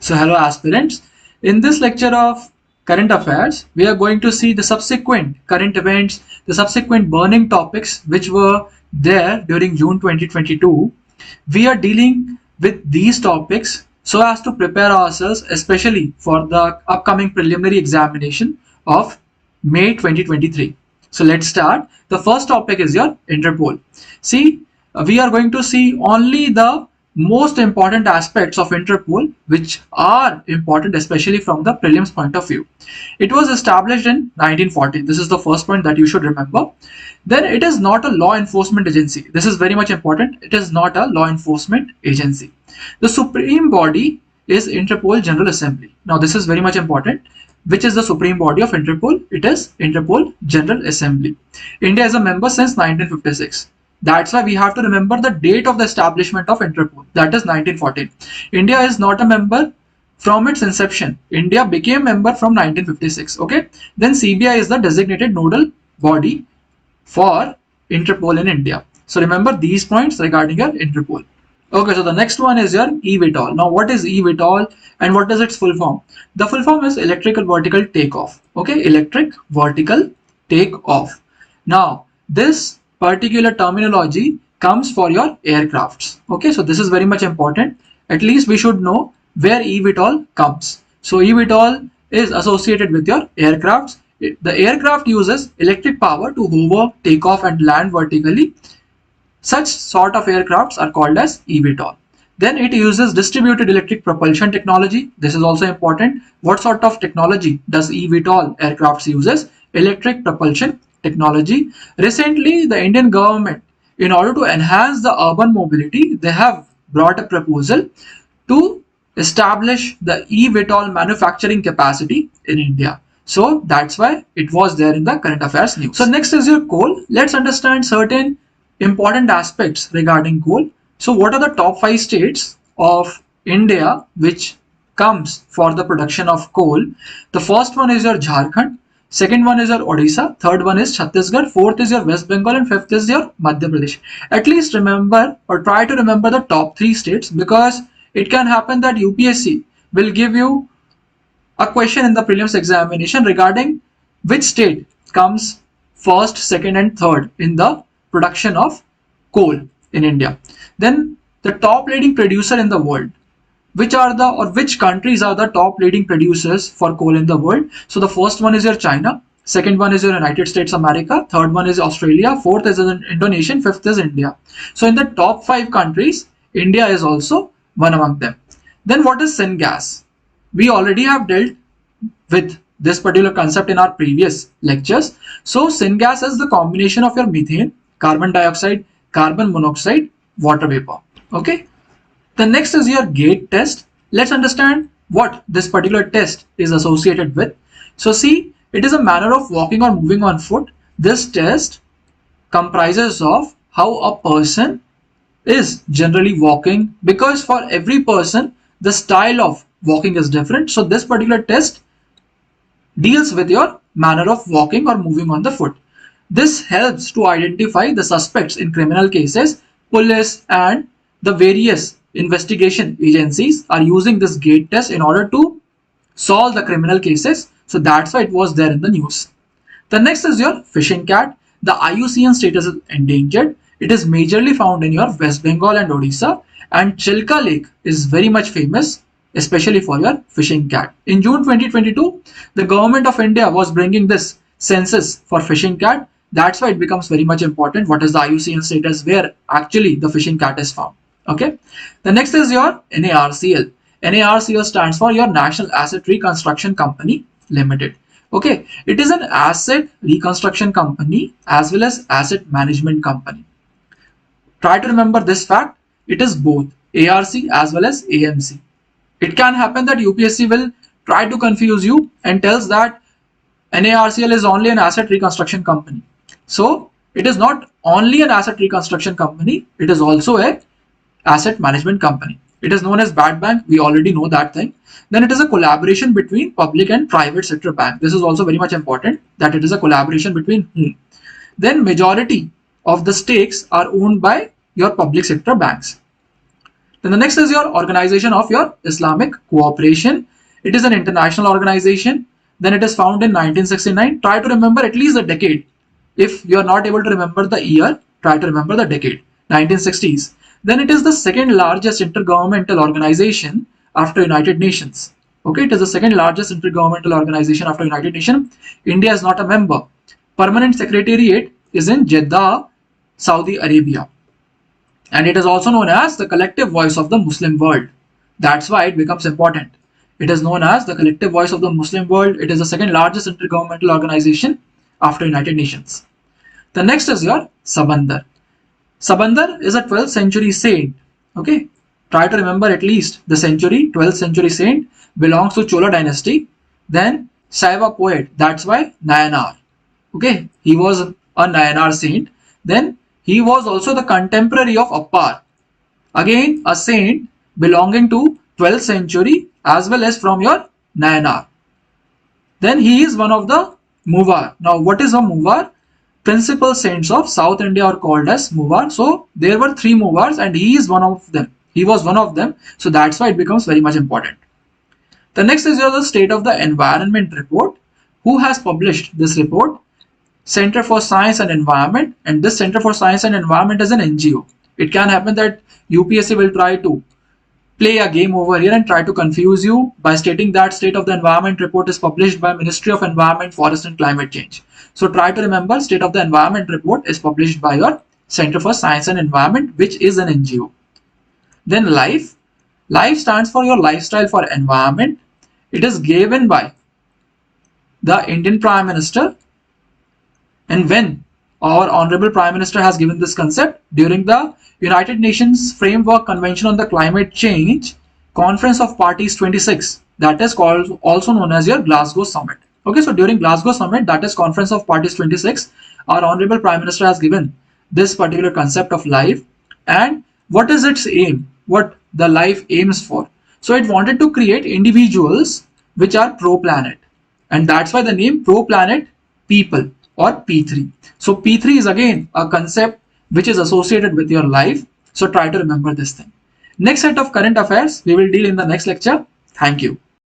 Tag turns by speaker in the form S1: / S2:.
S1: So hello aspirants, in this lecture of current affairs, we are going to see the subsequent current events, the subsequent burning topics which were there during June 2022. We are dealing with these topics so as to prepare ourselves especially for the upcoming preliminary examination of May 2023. So let's start. The first topic is your Interpol. See, we are going to see only the most important aspects of Interpol, which are important especially from the prelims point of view. It was established in 1914. This is the first point that you should remember. Then it is not a law enforcement agency. This is very much important. It is not a law enforcement agency. The supreme body is Interpol General Assembly. Now this is very much important. Which is the supreme body of Interpol? It is Interpol General Assembly. India is a member since 1956. That's why we have to remember the date of the establishment of Interpol. That is 1914. India is not a member from its inception. India became member from 1956. Okay. Then CBI is the designated nodal body for Interpol in India. So remember these points regarding your Interpol. Okay, so the next one is your eVTOL. Now what is eVTOL and what is its full form? The full form is electrical vertical takeoff. Okay, electric vertical takeoff. Now this particular terminology comes for your aircrafts. Okay, so this is very much important. At least we should know where eVTOL comes. So eVTOL is associated with your aircrafts. The aircraft uses electric power to hover, take off and land vertically. Such sort of aircrafts are called as eVTOL. Then it uses distributed electric propulsion technology. This is also important. What sort of technology does eVTOL aircrafts uses? Electric propulsion technology. Recently, the Indian government, in order to enhance the urban mobility, they have brought a proposal to establish the eVTOL manufacturing capacity in India. So that's why it was there in the current affairs news. So next is your coal. Let's understand certain important aspects regarding coal. So what are the top 5 states of India which comes for the production of coal? The first one is your Jharkhand, second one is your Odisha, third one is Chhattisgarh, fourth is your West Bengal and fifth is your Madhya Pradesh. At least remember or try to remember the top 3 states, because it can happen that UPSC will give you a question in the prelims examination regarding which state comes first, second and third in the production of coal in India. Then the top leading producer in the world. Which are the or which countries are the top leading producers for coal in the world? So the first one is your China, second one is your United States America, third one is Australia, fourth is Indonesia, fifth is India. So in the top 5 countries, India is also one among them. Then what is syngas? We already have dealt with this particular concept in our previous lectures. So syngas is the combination of your methane, carbon dioxide, carbon monoxide, water vapor. Okay. The next is your gait test. Let's understand what this particular test is associated with. So see, it is a manner of walking or moving on foot. This test comprises of how a person is generally walking, because for every person the style of walking is different. So this particular test deals with your manner of walking or moving on the foot. This helps to identify the suspects in criminal cases. Police and the various investigation agencies are using this gait test in order to solve the criminal cases. So that's why it was there in the news. The next is your fishing cat. The IUCN status is endangered. It is majorly found in your West Bengal and Odisha, and Chilka Lake is very much famous, especially for your fishing cat. In June 2022, the government of India was bringing this census for fishing cat. That's why it becomes very much important. What is the IUCN status where actually the fishing cat is found? Okay. The next is your NARCL. NARCL stands for your National Asset Reconstruction Company Limited. Okay. It is an asset reconstruction company as well as asset management company. Try to remember this fact. It is both ARC as well as AMC. It can happen that UPSC will try to confuse you and tells that NARCL is only an asset reconstruction company. So it is not only an asset reconstruction company, it is also a asset management company. It is known as bad bank. We already know that thing. Then it is a collaboration between public and private sector bank. This is also very much important, that it is a collaboration between whom. Then majority of the stakes are owned by your public sector banks. Then the next is your organization of your Islamic cooperation. It is an international organization. Then it is found in 1969. Try to remember at least the decade. If you are not able to remember the year, try to remember the decade. 1960s. Then it is the second largest intergovernmental organization after United Nations. Okay, it is the second largest intergovernmental organization after United Nations. India is not a member. Permanent Secretariat is in Jeddah, Saudi Arabia. And it is also known as the collective voice of the Muslim world. That's why it becomes important. It is known as the collective voice of the Muslim world. It is the second largest intergovernmental organization after United Nations. The next is your Sabandar. Sabandar is a 12th century saint. Okay, try to remember at least the century. 12th century saint, belongs to Chola dynasty. Then Saiva poet. That's why Nayanar. Okay, he was a Nayanar saint. Then he was also the contemporary of Appar. Again, a saint belonging to 12th century as well as from your Nayanar. Then he is one of the Muvar. Now, what is a Muvar? Principal saints of South India are called as Muvar. So there were three Muvars and he is one of them. He was one of them. So that's why it becomes very much important. The next is the State of the Environment report. Who has published this report? Center for Science and Environment, and this Center for Science and Environment is an NGO. It can happen that UPSC will try to play a game over here and try to confuse you by stating that State of the Environment report is published by Ministry of Environment, Forest and Climate Change. So try to remember State of the Environment report is published by your Center for Science and Environment, which is an NGO. Then LIFE. LIFE stands for your Lifestyle for Environment. It is given by the Indian Prime Minister. And when our Honorable Prime Minister has given this concept during the United Nations Framework Convention on the Climate Change Conference of Parties 26, that is called also known as your Glasgow Summit. Okay, so during Glasgow Summit, that is Conference of Parties 26, our Honorable Prime Minister has given this particular concept of LIFE. And what is its aim? What the LIFE aims for? So it wanted to create individuals which are pro-planet. And that's why the name pro-planet people, or P3. So P3 is again a concept which is associated with your life. So try to remember this thing. Next set of current affairs we will deal in the next lecture. Thank you.